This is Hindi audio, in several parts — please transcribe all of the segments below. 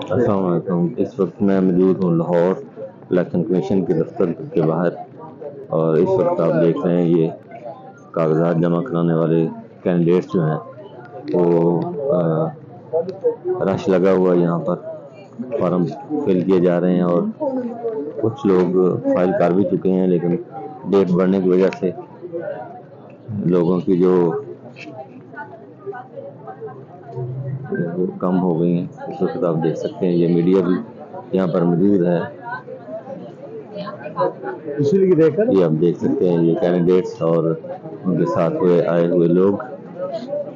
अस्सलाम वालेकुम। इस वक्त मैं मौजूद हूँ लाहौर इलेक्शन कमीशन के दफ्तर के बाहर, और इस वक्त आप देख रहे हैं ये कागजात जमा कराने वाले कैंडिडेट्स जो हैं वो रश लगा हुआ है। यहाँ पर फॉर्म फिल किए जा रहे हैं और कुछ लोग फाइल कर भी चुके हैं, लेकिन डेट बढ़ने की वजह से लोगों की जो कम हो गई हैं। इस वक्त आप देख सकते हैं ये मीडिया भी यहाँ पर मौजूद है। ये आप देख सकते हैं ये कैंडिडेट्स और उनके साथ आए हुए लोग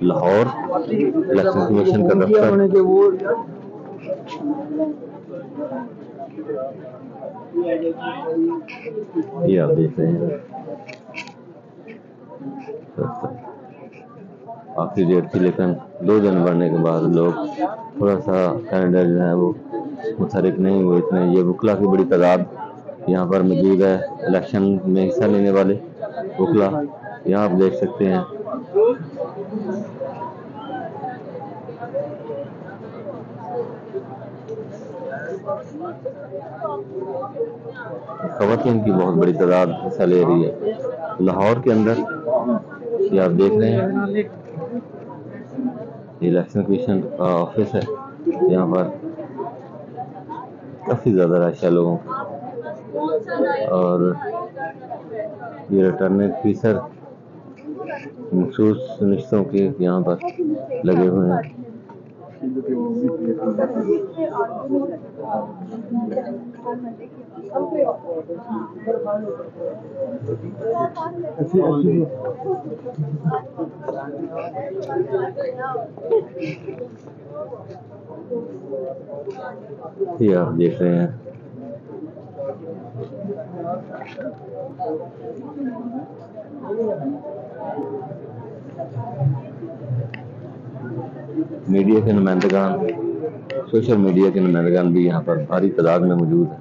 लाहौर इलेक्शन कमीशन का दफ्तर। ये आप देख रहे हैं आखिरी डेट थी, लेकिन 2 दिन बढ़ने के बाद लोग थोड़ा सा कैंडिडेट जो है वो मुतहरिक नहीं हुए इतने। ये वकला की बड़ी तादाद यहाँ पर मौजूद है, इलेक्शन में हिस्सा लेने वाले वकला यहाँ आप देख सकते हैं। ख़वातीन की बहुत बड़ी तादाद हिस्सा ले रही है लाहौर के अंदर। ये आप देख रहे हैं इलेक्शन कमीशन का ऑफिस है, यहाँ पर काफ़ी ज़्यादा रश है लोगों की। और ये रिटर्निंग ऑफिसर मखसूस निश्तों के यहाँ पर लगे हुए हैं। ये आप देख रहे हैं मीडिया के नुमाइंदगान, सोशल मीडिया के नुमाइंदगान भी यहाँ पर भारी तादाद में मौजूद है।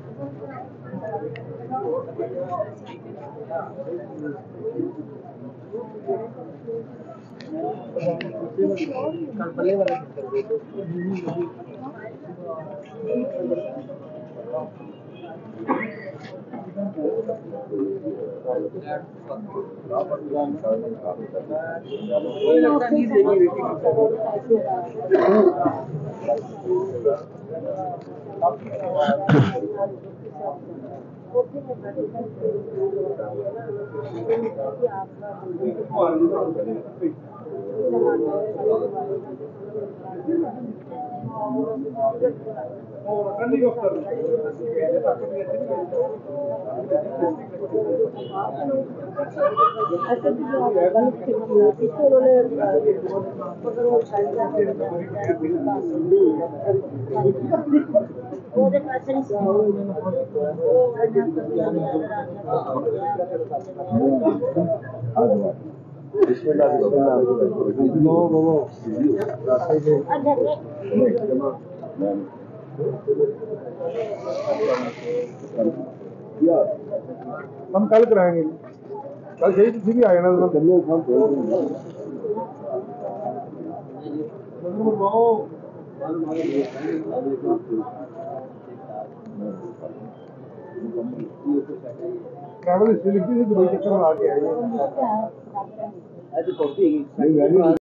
हम कल कराएंगे, कल सही किसी भी आ जाना ट्रैवल हिस्ट्री लिखी थी, दुबई चक्कर लगा के आए।